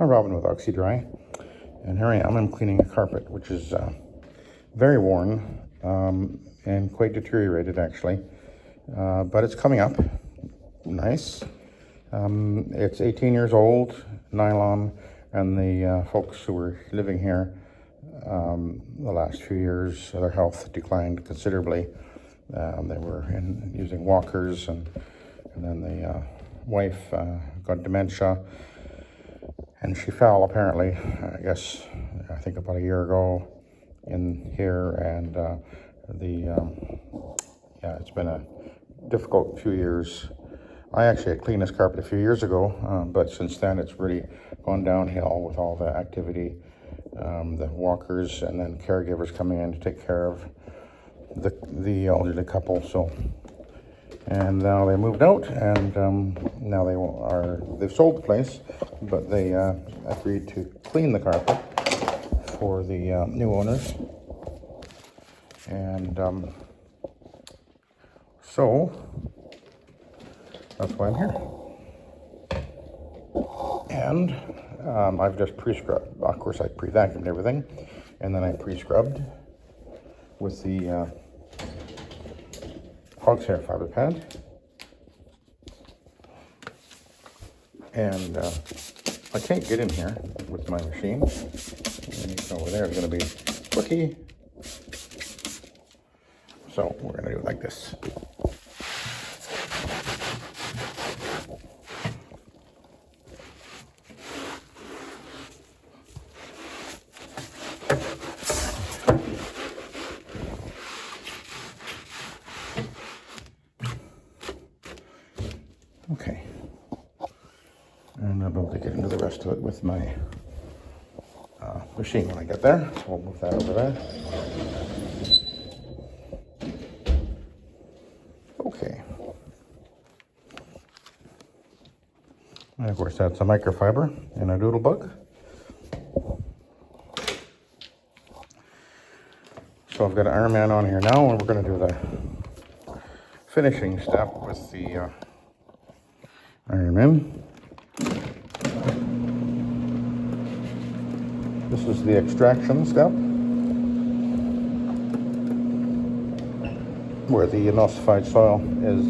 Hi, Robin with Oxy-Dry, and here I am. I'm cleaning a carpet, which is very worn and quite deteriorated, actually, but it's coming up nice. It's 18 years old, nylon, and the folks who were living here the last few years, their health declined considerably. They were using walkers, and then the wife got dementia. And she fell, apparently, I think about a year ago in here, and it's been a difficult few years. I actually had cleaned this carpet a few years ago, but since then it's really gone downhill with all the activity, the walkers, and then caregivers coming in to take care of the elderly couple. And now they moved out, and now they've sold the place, but they agreed to clean the carpet for the new owners. And so that's why I'm here. And I've just pre-scrubbed. Of course, I pre-vacuumed everything, and then I pre-scrubbed with the hog's hair fiber pad, and I can't get in here with my machine. And over there is going to be quickie, so we're going to do it like this. Okay, and I'll be able to get into the rest of it with my machine when I get there. So we'll move that over there. Okay. And of course that's a microfiber and a doodle bug. So I've got an Iron Man on here now, and we're going to do the finishing step with the Iron Man. This is the extraction step, where the emulsified soil is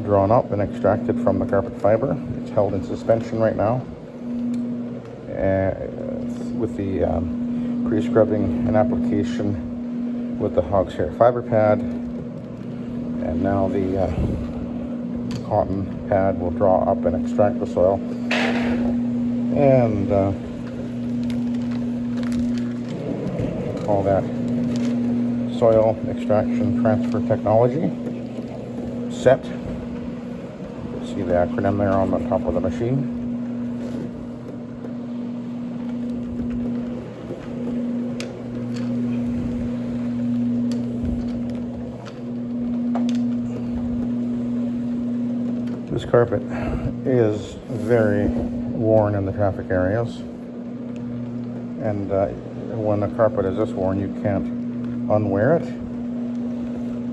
drawn up and extracted from the carpet fiber. It's held in suspension right now with the pre-scrubbing and application with the hog's hair fiber pad, and now the cotton pad will draw up and extract the soil, and call that soil extraction transfer technology, SETT. You see the acronym there on the top of the machine. This carpet is very worn in the traffic areas, and when a carpet is this worn, you can't unwear it,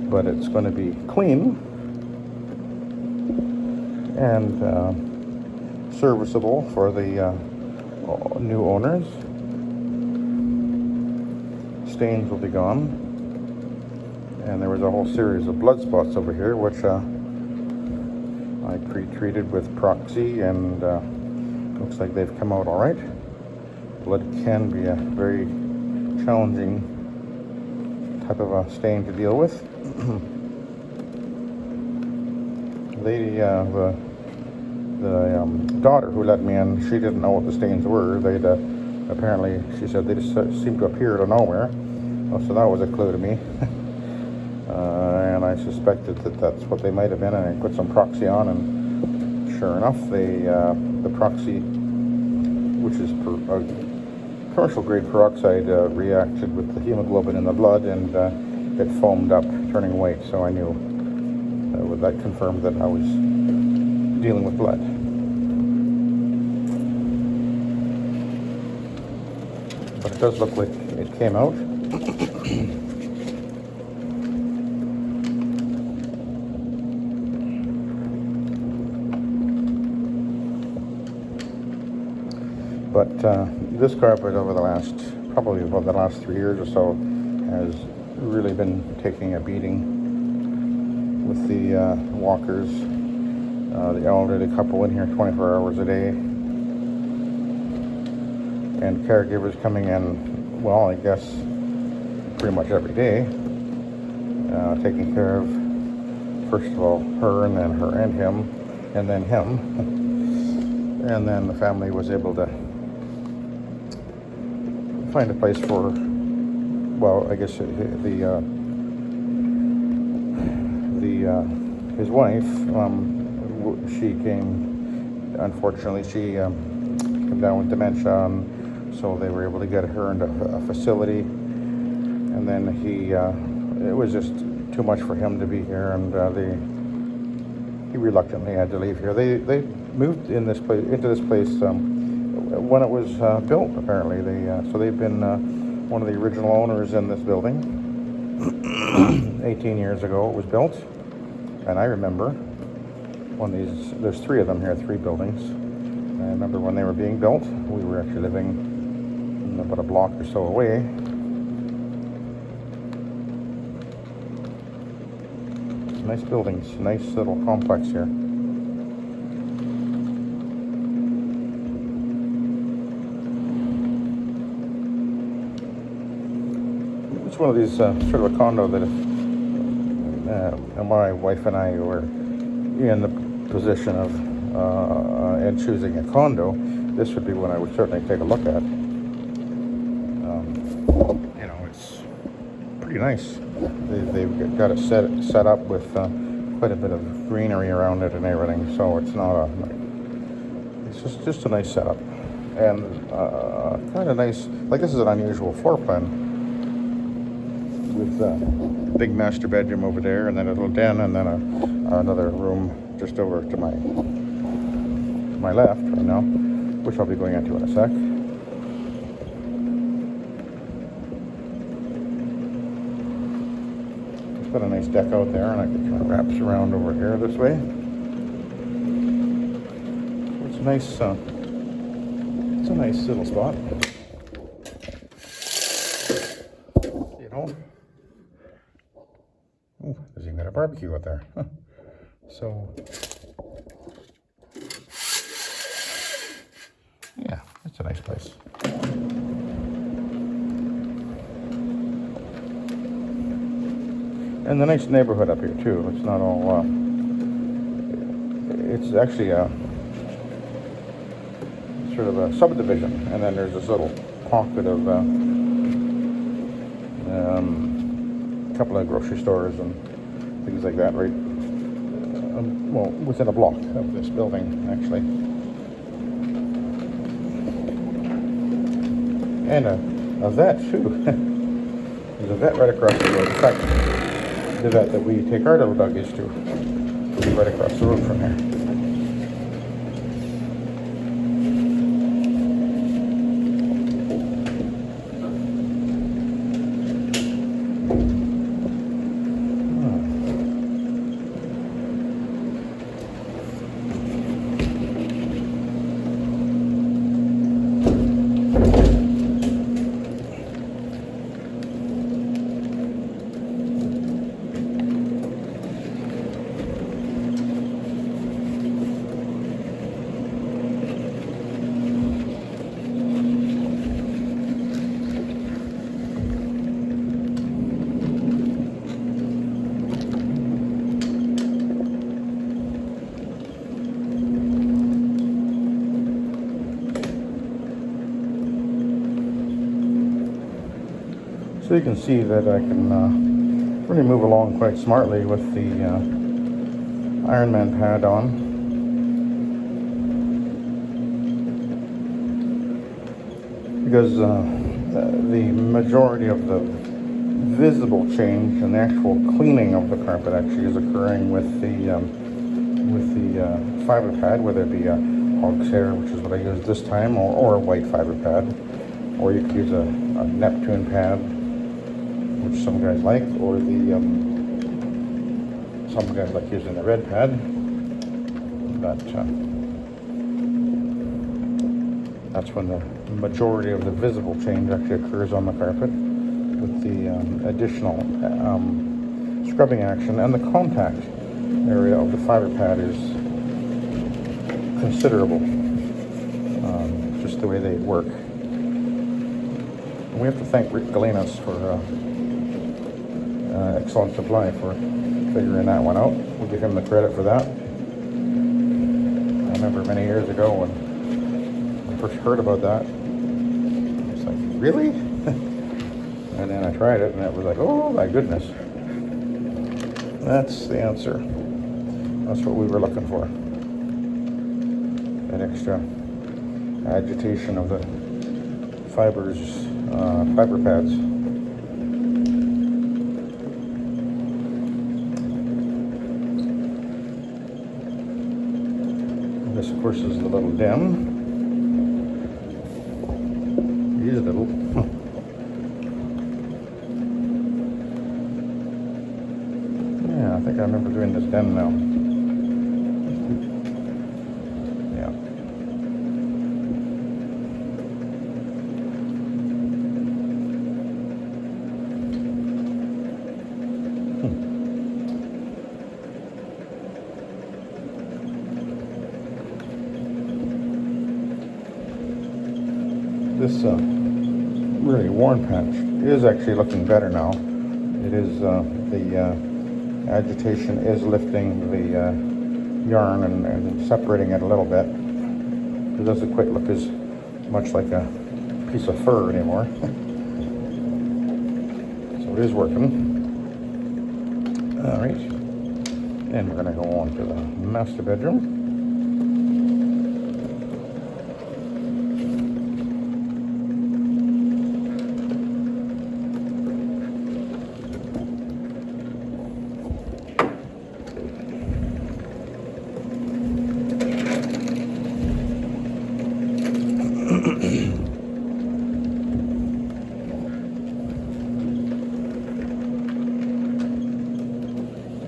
but it's going to be clean and serviceable for the new owners. Stains will be gone, and there was a whole series of blood spots over here, which I pre-treated with Proxy, and looks like they've come out all right. Blood can be a very challenging type of a stain to deal with. The daughter who let me in, she didn't know what the stains were. Apparently, she said they just seemed to appear out of nowhere. So that was a clue to me. And I suspected that that's what they might have been, and I put some Proxy on, and sure enough, the Proxy, which is commercial grade peroxide, reacted with the hemoglobin in the blood, and it foamed up, turning white. So I knew that confirmed that I was dealing with blood. But it does look like it came out. But this carpet over the last, probably about the last 3 years or so, has really been taking a beating with the walkers, the elderly couple in here 24 hours a day, and caregivers coming in, well, I guess pretty much every day, taking care of, first of all, her, and then her and him, and then him. And then the family was able to find a place for, well, I guess his wife, she came, unfortunately, she came down with dementia, so they were able to get her into a facility. And then it was just too much for him to be here, and he reluctantly had to leave here. They moved into this place when it was built. Apparently, so they've been one of the original owners in this building. 18 years ago, it was built, and I remember when there's 3 of them here, 3 buildings. I remember when they were being built. We were actually living about a block or so away. Nice buildings, nice little complex here. It's one of these sort of a condo that if my wife and I were in the position of and choosing a condo, this would be one I would certainly take a look at. It's pretty nice. They've got it set up with quite a bit of greenery around it and everything, so it's not it's just a nice setup, and kind of nice. Like, this is an unusual floor plan with a big master bedroom over there, and then a little den, and then another room just over to my left right now, which I'll be going into in a sec. It's got a nice deck out there, and I can kind of wrap around over here this way. It's a nice little spot. Oh, there's even got a barbecue out there. So, yeah, it's a nice place. And the nice neighborhood up here too. It's not all, it's actually a sort of a subdivision, and then there's this little pocket of a couple of grocery stores and things like that, right? Well, within a block of this building, actually. And a vet too. There's a vet right across the road. In fact, the vet that we take our little doggies to is right across the road from here. So you can see that I can really move along quite smartly with the Ironman pad on. Because the majority of the visible change and the actual cleaning of the carpet actually is occurring with the fibre pad, whether it be a hog's hair, which is what I use this time, or a white fibre pad, or you could use a Neptune pad, which some guys like, or some guys like using the red pad. But That's when the majority of the visible change actually occurs on the carpet, with the additional scrubbing action, and the contact area of the fiber pad is considerable, just the way they work. And we have to thank Rick Galenas for Excellent Supply for figuring that one out. We'll give him the credit for that. I remember many years ago when I first heard about that, I was like, really? And then I tried it and it was like, oh my goodness. That's the answer. That's what we were looking for. That extra agitation of the fiber pads. This, of course, is the little den. He's little. Yeah, I think I remember doing this den now. Yeah. This really worn patch is actually looking better now. It is the agitation is lifting the yarn and separating it a little bit. It doesn't quite look as much like a piece of fur anymore. So it is working. All right, and we're going to go on to the master bedroom.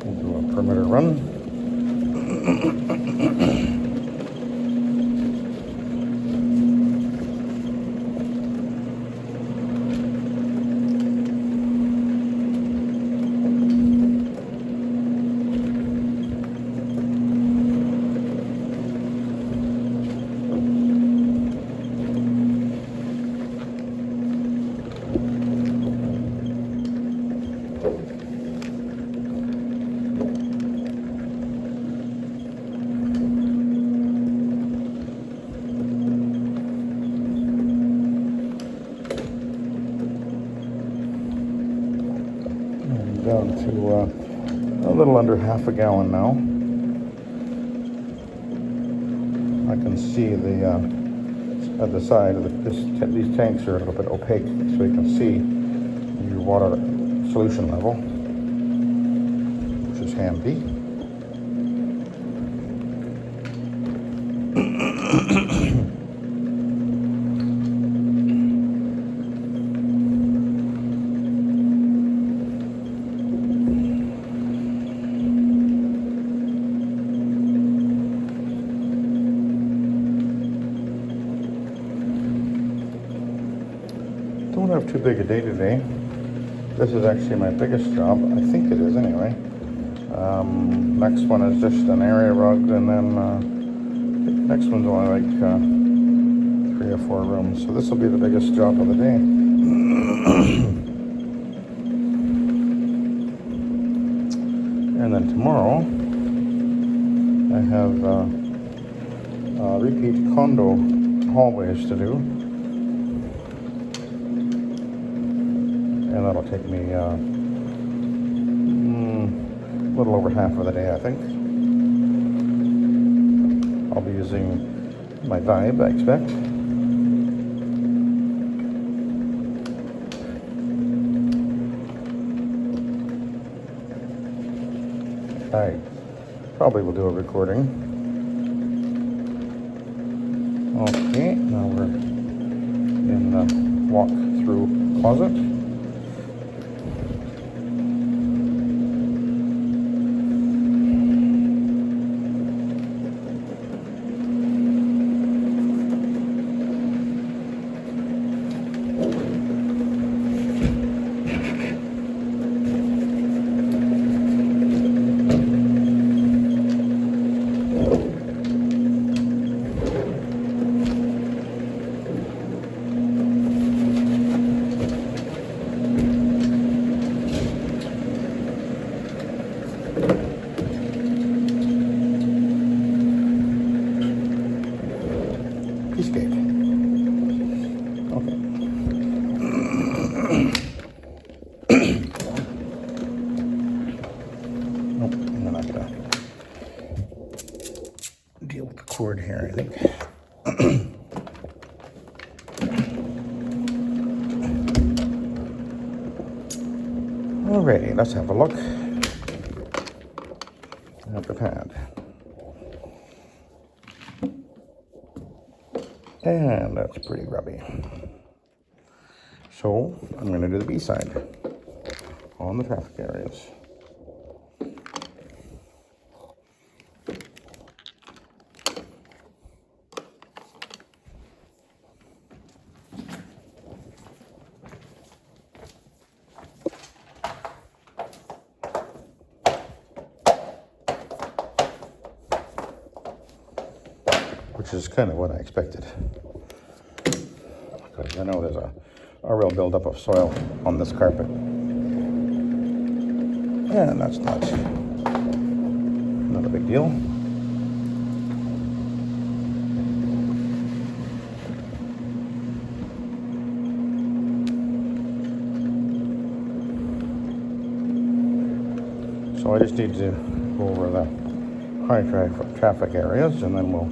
We'll do a perimeter run. Down to a little under half a gallon now. I can see the at the side of these tanks are a little bit opaque, so you can see your water solution level, which is handy. Don't have too big a day today. This is actually my biggest job. I think it is anyway. Next one is just an area rug, and then next one's only like 3 or 4 rooms. So this will be the biggest job of the day. And then tomorrow I have repeat condo hallways to do. And that'll take me a little over half of the day, I think. I'll be using my Vibe, I expect. I probably will do a recording. Okay, now we're in the walk-through closet. piece of cake. Okay. Nope, I'm not gonna deal with the cord here, I think. Alrighty, let's have a look at the pad. And that's pretty grubby. So I'm going to do the B side on the traffic areas. Which is kind of what I expected. Because I know there's a real buildup of soil on this carpet. And that's not a big deal. So I just need to go over the high traffic areas, and then we'll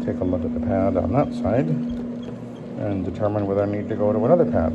take a look at the pad on that side and determine whether I need to go to another pad.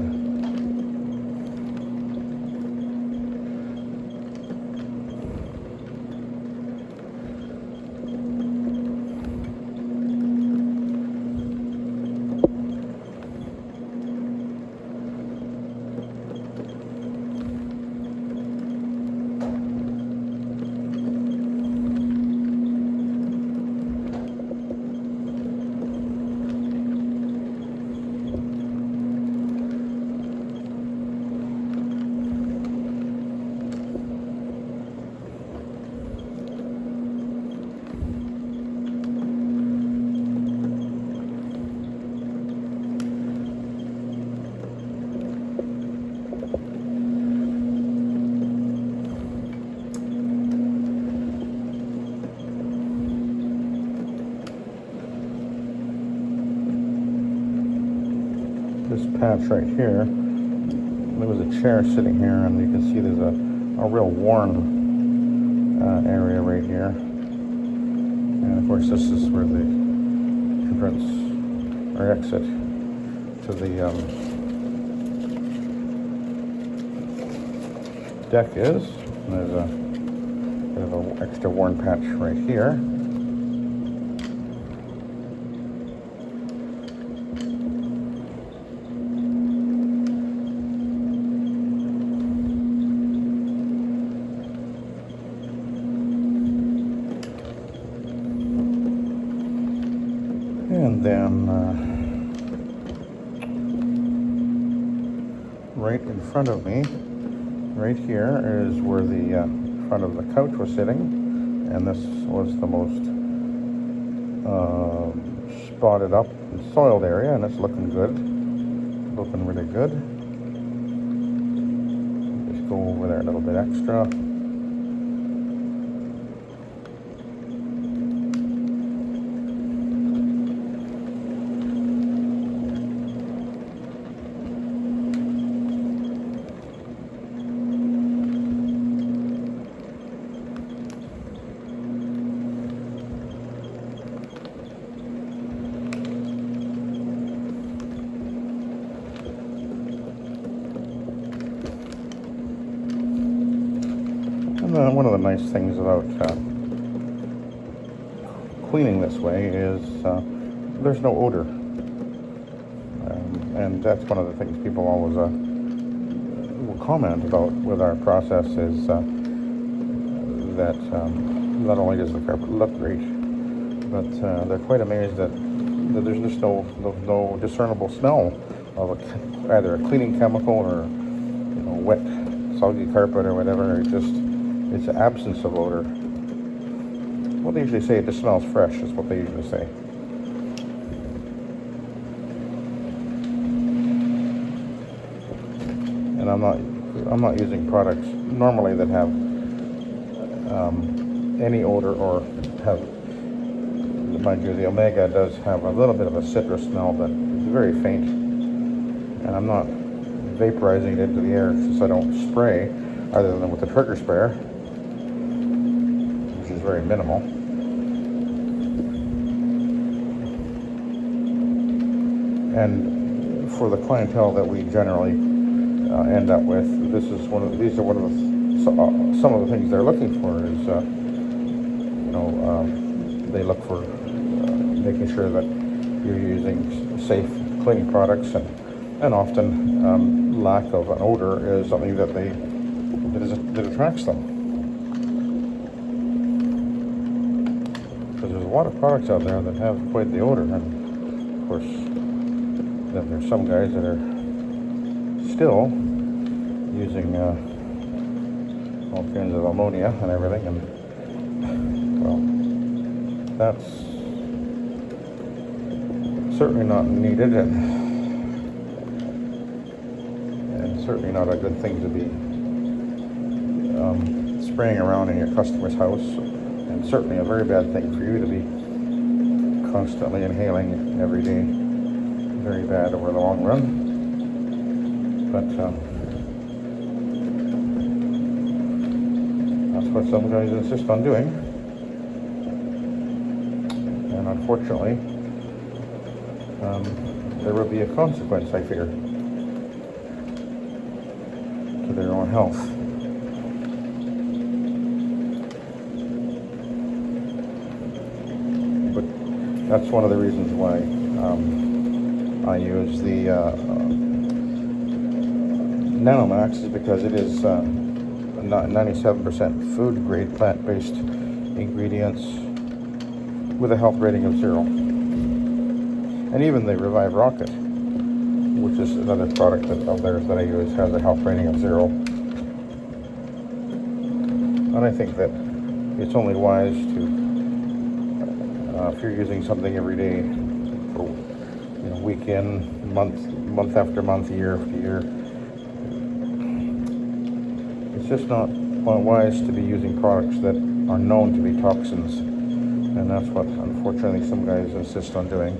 This patch right here, there was a chair sitting here, and you can see there's a real worn area right here. And of course this is where the entrance or exit to the deck is. And there's a bit of an extra worn patch right here. And then right in front of me, right here, is where the front of the couch was sitting, and this was the most spotted up and soiled area, and it's looking good, looking really good. Just go over there a little bit extra. And one of the nice things about cleaning this way is there's no odor. And that's one of the things people always will comment about with our process is that not only does the carpet look great, but they're quite amazed that there's just no discernible smell of either a cleaning chemical or wet, soggy carpet or whatever. It's an absence of odor. Well, they usually say it just smells fresh, is what they usually say. And I'm not using products normally that have any odor or have the mind you, the Omega does have a little bit of a citrus smell, but it's very faint. And I'm not vaporizing it into the air since I don't spray, other than with the trigger sprayer, which is very minimal. And for the clientele that we generally end up with, these are one of the some of the things they're looking for is they look for making sure that you're using safe cleaning products, and often lack of an odor is something that that attracts them. Because there's a lot of products out there that have quite the odor, and of course then there's some guys that are still using all kinds of ammonia and everything, and well, that's certainly not needed, and certainly not a good thing to be spraying around in your customer's house, and certainly a very bad thing for you to be constantly inhaling every day. Very bad over the long run. But that's what some guys insist on doing, and unfortunately there will be a consequence, I fear, to their own health. But that's one of the reasons why I use the Nanomax, is because it is 97% food grade plant-based ingredients with a health rating of 0. And even the Revive Rocket, which is another product of theirs that I use, has a health rating of 0. And I think that it's only wise to, if you're using something every day for week in, month after month, year after year, it's just not wise to be using products that are known to be toxins, and that's what unfortunately some guys insist on doing.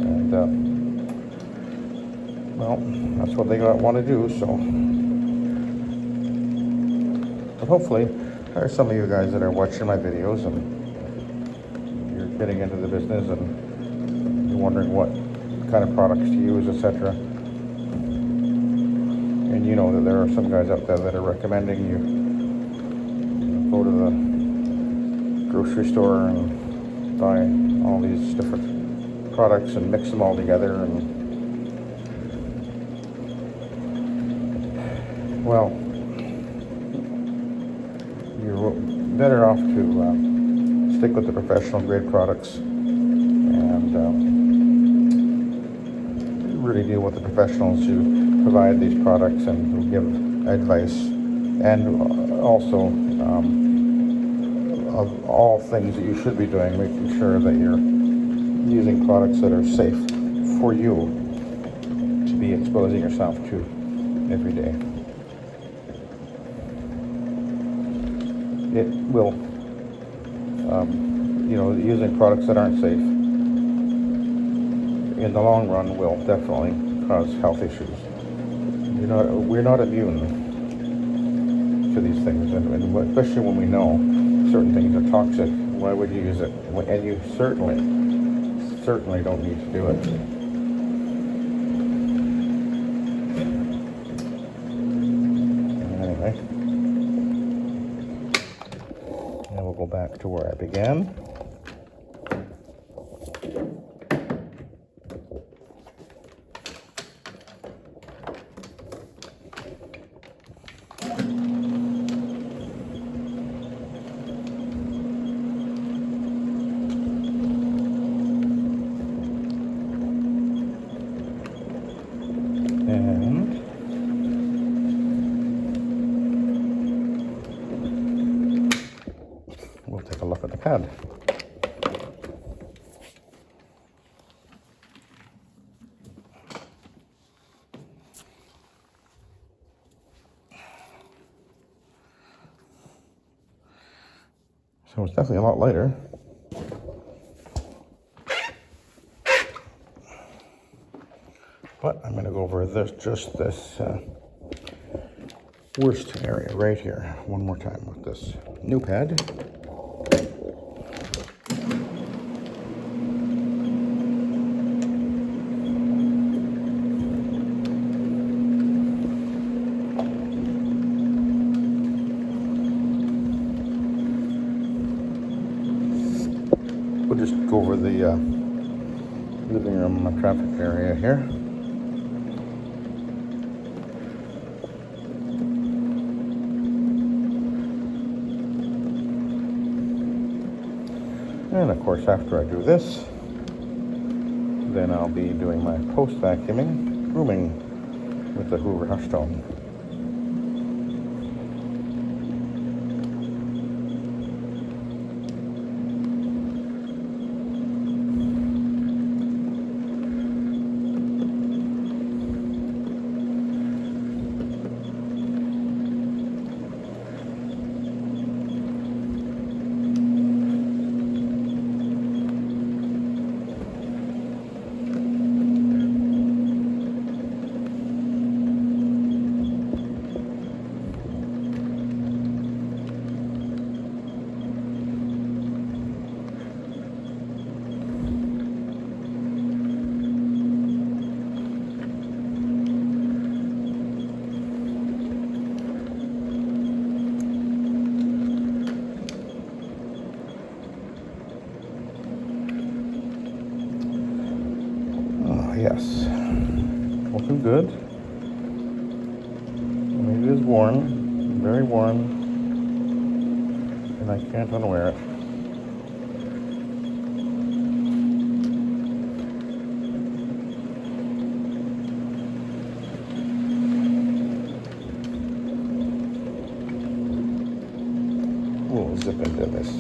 And well, that's what they want to do. So, but hopefully there are some of you guys that are watching my videos and getting into the business and you're wondering what kind of products to use, etc. And you know that there are some guys out there that are recommending you go to the grocery store and buy all these different products and mix them all together, and well, you're better off to stick with the professional grade products and really deal with the professionals who provide these products and who give advice, and also of all things that you should be doing, making sure that you're using products that are safe for you to be exposing yourself to every day. It will using products that aren't safe in the long run will definitely cause health issues. We're not immune to these things, and especially when we know certain things are toxic. Why would you use it? And you certainly don't need to do it. Anyway, now we'll go back to where I began. And we'll take a look at the pad. So it's definitely a lot lighter. But I'm going to go over just this worst area right here one more time with this new pad. We'll just go over the living room traffic area here. And of course, after I do this, then I'll be doing my post-vacuuming, grooming with the Hoover Hushstone. Yes, looking good. I mean, it is worn, very worn, and I can't unwear it. We'll zip into this.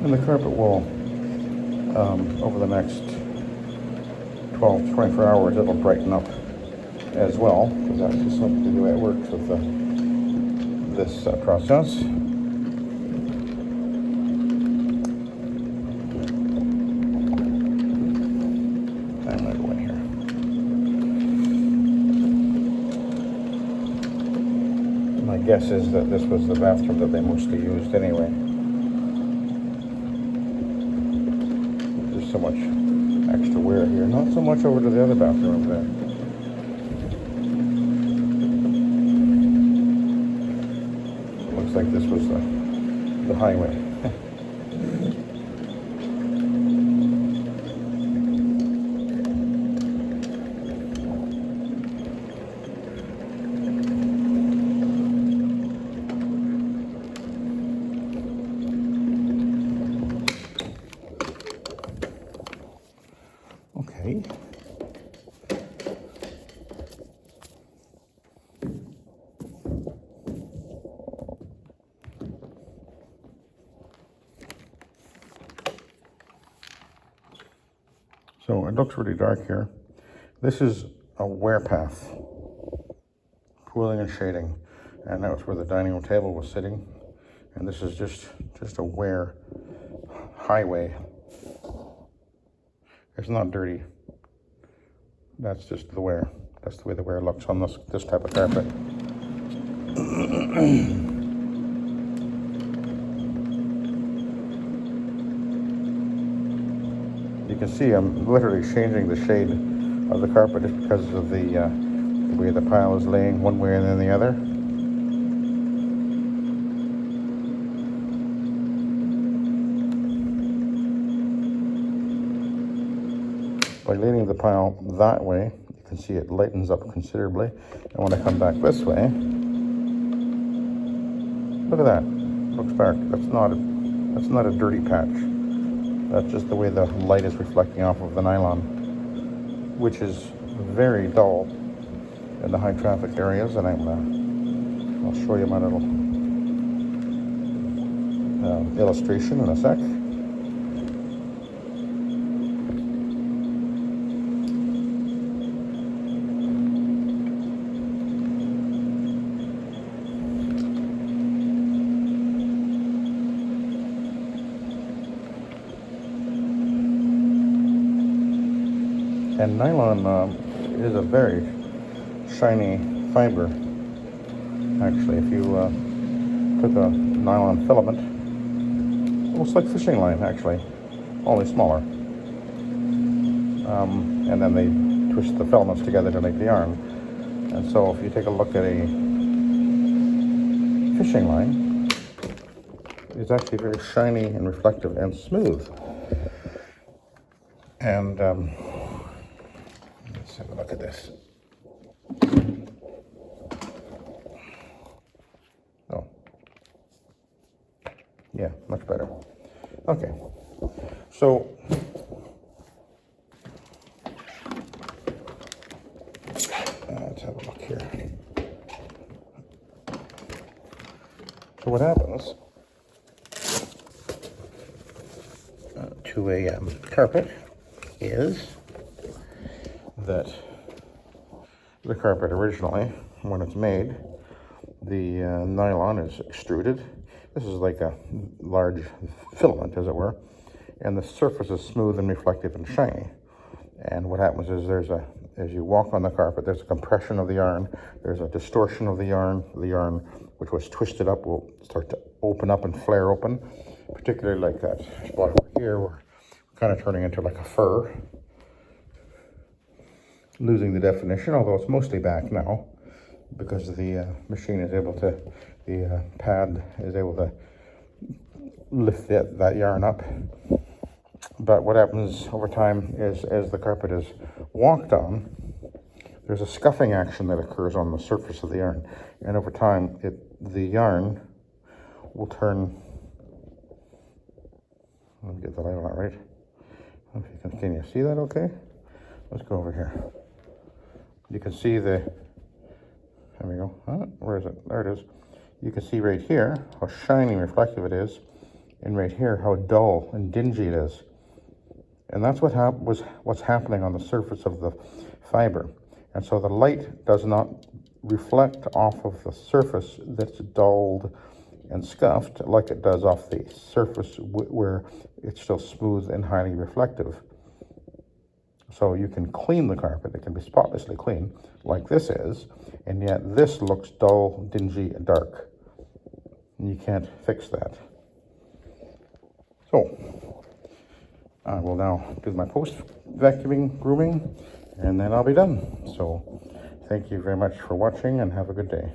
And the carpet will, over the next 12 to 24 hours, it'll brighten up as well, because that's just simply the way it works with this process. I'm going to go in here. My guess is that this was the bathroom that they mostly used anyway. So much extra wear here, not so much over to the other bathroom over there. Looks like this was the highway. Okay. So it looks really dark here. This is a wear path, cooling and shading, and that was where the dining room table was sitting. And this is just a wear highway. It's not dirty. That's just the wear. That's the way the wear looks on this type of carpet. You can see I'm literally changing the shade of the carpet just because of the way the pile is laying one way and then the other. By leaning the pile that way, you can see it lightens up considerably. And when I come back this way, look at that. It looks dark. That's not That's not a dirty patch. That's just the way the light is reflecting off of the nylon, which is very dull in the high traffic areas. And I'll show you my little illustration in a sec. And nylon is a very shiny fiber. Actually, if you took a nylon filament, almost like fishing line actually, only smaller, and then they twist the filaments together to make the yarn. And so if you take a look at a fishing line, it's actually very shiny and reflective and smooth. And let's have a look at this. Oh, yeah, much better. Okay, so let's have a look here. So what happens to a carpet is that the carpet originally, when it's made, the nylon is extruded. This is like a large filament, as it were, and the surface is smooth and reflective and shiny. And what happens is as you walk on the carpet, there's a compression of the yarn, there's a distortion of the yarn. The yarn, which was twisted up, will start to open up and flare open, particularly like that spot over here, where we're kind of turning into like a fur, losing the definition, although it's mostly back now because the machine is able to, the pad is able to lift that yarn up. But what happens over time is, as the carpet is walked on, there's a scuffing action that occurs on the surface of the yarn, and over time the yarn will turn. Let me get the light on that right. If you can you see that okay? Let's go over here. You can see there we go. Where is it? There it is. You can see right here how shiny and reflective it is, and right here how dull and dingy it is. And that's what's happening on the surface of the fiber. And so the light does not reflect off of the surface that's dulled and scuffed like it does off the surface where it's still smooth and highly reflective. So you can clean the carpet, it can be spotlessly clean, like this is, and yet this looks dull, dingy, and dark. And you can't fix that. So, I will now do my post-vacuuming grooming, and then I'll be done. So, thank you very much for watching, and have a good day.